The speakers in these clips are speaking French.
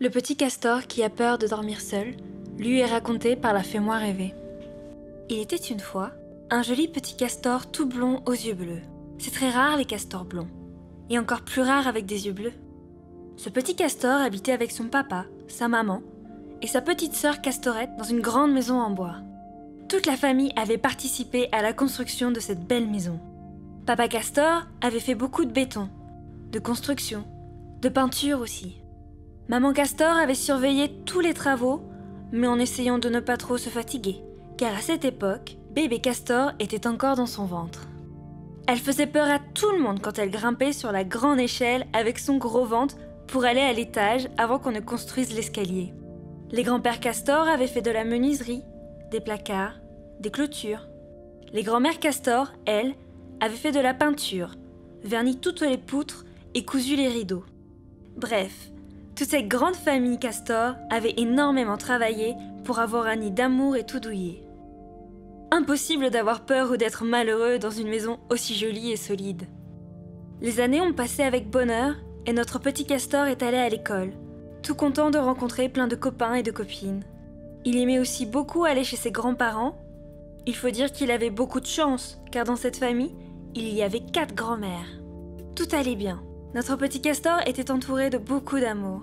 Le petit castor qui a peur de dormir seul lui est raconté par la fée-moi rêver. Il était une fois un joli petit castor tout blond aux yeux bleus. C'est très rare les castors blonds, et encore plus rare avec des yeux bleus. Ce petit castor habitait avec son papa, sa maman et sa petite sœur castorette dans une grande maison en bois. Toute la famille avait participé à la construction de cette belle maison. Papa castor avait fait beaucoup de béton, de construction, de peinture aussi. Maman castor avait surveillé tous les travaux, mais en essayant de ne pas trop se fatiguer, car à cette époque, bébé castor était encore dans son ventre. Elle faisait peur à tout le monde quand elle grimpait sur la grande échelle avec son gros ventre pour aller à l'étage avant qu'on ne construise l'escalier. Les grands-pères castor avaient fait de la menuiserie, des placards, des clôtures. Les grands-mères castor, elles, avaient fait de la peinture, verni toutes les poutres et cousu les rideaux. Bref, toute cette grande famille castor avait énormément travaillé pour avoir un nid d'amour et tout douillet. Impossible d'avoir peur ou d'être malheureux dans une maison aussi jolie et solide. Les années ont passé avec bonheur et notre petit castor est allé à l'école, tout content de rencontrer plein de copains et de copines. Il aimait aussi beaucoup aller chez ses grands-parents. Il faut dire qu'il avait beaucoup de chance, car dans cette famille, il y avait 4 grands-mères. Tout allait bien. Notre petit castor était entouré de beaucoup d'amour.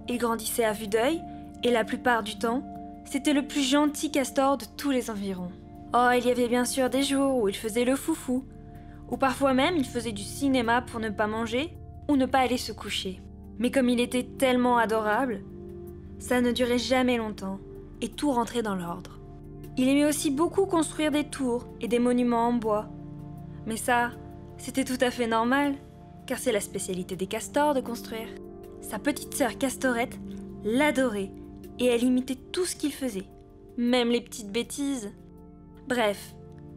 Il grandissait à vue d'œil, et la plupart du temps, c'était le plus gentil castor de tous les environs. Oh, il y avait bien sûr des jours où il faisait le foufou, ou parfois même il faisait du cinéma pour ne pas manger ou ne pas aller se coucher. Mais comme il était tellement adorable, ça ne durait jamais longtemps, et tout rentrait dans l'ordre. Il aimait aussi beaucoup construire des tours et des monuments en bois. Mais ça, c'était tout à fait normal, car c'est la spécialité des castors de construire. Sa petite sœur castorette l'adorait, et elle imitait tout ce qu'il faisait, même les petites bêtises. Bref,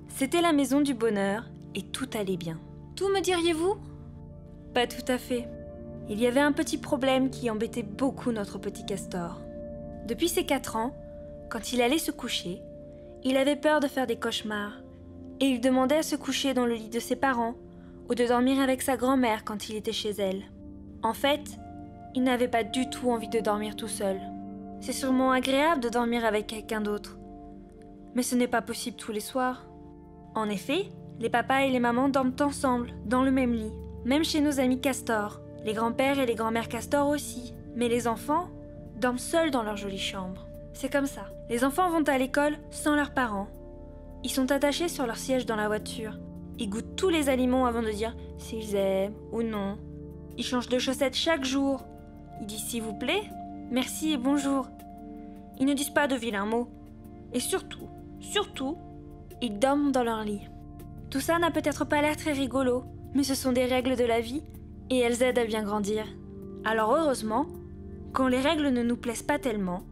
c'était la maison du bonheur, et tout allait bien. Tout me diriez-vous ? Pas tout à fait. Il y avait un petit problème qui embêtait beaucoup notre petit castor. Depuis ses 4 ans, quand il allait se coucher, il avait peur de faire des cauchemars, et il demandait à se coucher dans le lit de ses parents, ou de dormir avec sa grand-mère quand il était chez elle. En fait, il n'avait pas du tout envie de dormir tout seul. C'est sûrement agréable de dormir avec quelqu'un d'autre, mais ce n'est pas possible tous les soirs. En effet, les papas et les mamans dorment ensemble, dans le même lit, même chez nos amis castors, les grands-pères et les grands-mères castors aussi, mais les enfants dorment seuls dans leur jolie chambre. C'est comme ça. Les enfants vont à l'école sans leurs parents. Ils sont attachés sur leur siège dans la voiture. Ils goûtent tous les aliments avant de dire s'ils aiment ou non. Ils changent de chaussettes chaque jour. Ils disent s'il vous plaît, merci et bonjour. Ils ne disent pas de vilains mots. Et surtout, ils dorment dans leur lit. Tout ça n'a peut-être pas l'air très rigolo, mais ce sont des règles de la vie et elles aident à bien grandir. Alors heureusement, quand les règles ne nous plaisent pas tellement,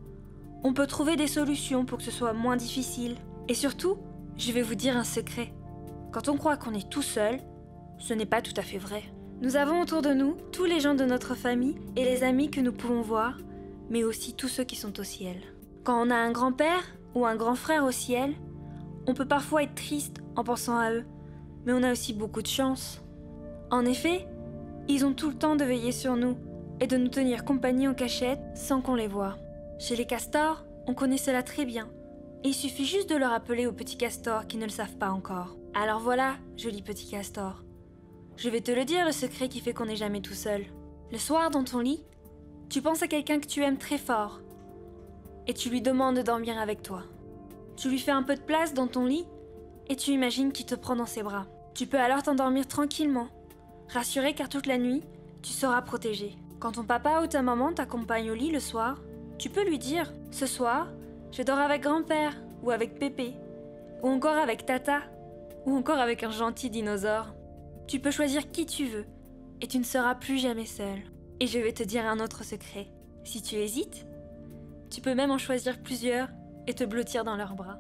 on peut trouver des solutions pour que ce soit moins difficile. Et surtout, je vais vous dire un secret. Quand on croit qu'on est tout seul, ce n'est pas tout à fait vrai. Nous avons autour de nous tous les gens de notre famille et les amis que nous pouvons voir, mais aussi tous ceux qui sont au ciel. Quand on a un grand-père ou un grand frère au ciel, on peut parfois être triste en pensant à eux, mais on a aussi beaucoup de chance. En effet, ils ont tout le temps de veiller sur nous et de nous tenir compagnie en cachette sans qu'on les voie. Chez les castors, on connaît cela très bien. Et il suffit juste de le rappeler aux petits castors qui ne le savent pas encore. Alors voilà, joli petit castor. Je vais te le dire, le secret qui fait qu'on n'est jamais tout seul. Le soir, dans ton lit, tu penses à quelqu'un que tu aimes très fort. Et tu lui demandes de dormir avec toi. Tu lui fais un peu de place dans ton lit et tu imagines qu'il te prend dans ses bras. Tu peux alors t'endormir tranquillement, rassuré car toute la nuit, tu seras protégé. Quand ton papa ou ta maman t'accompagne au lit le soir, tu peux lui dire « Ce soir, je dors avec grand-père ou avec Pépé, ou encore avec Tata, ou encore avec un gentil dinosaure. » Tu peux choisir qui tu veux et tu ne seras plus jamais seul. Et je vais te dire un autre secret. Si tu hésites, tu peux même en choisir plusieurs et te blottir dans leurs bras.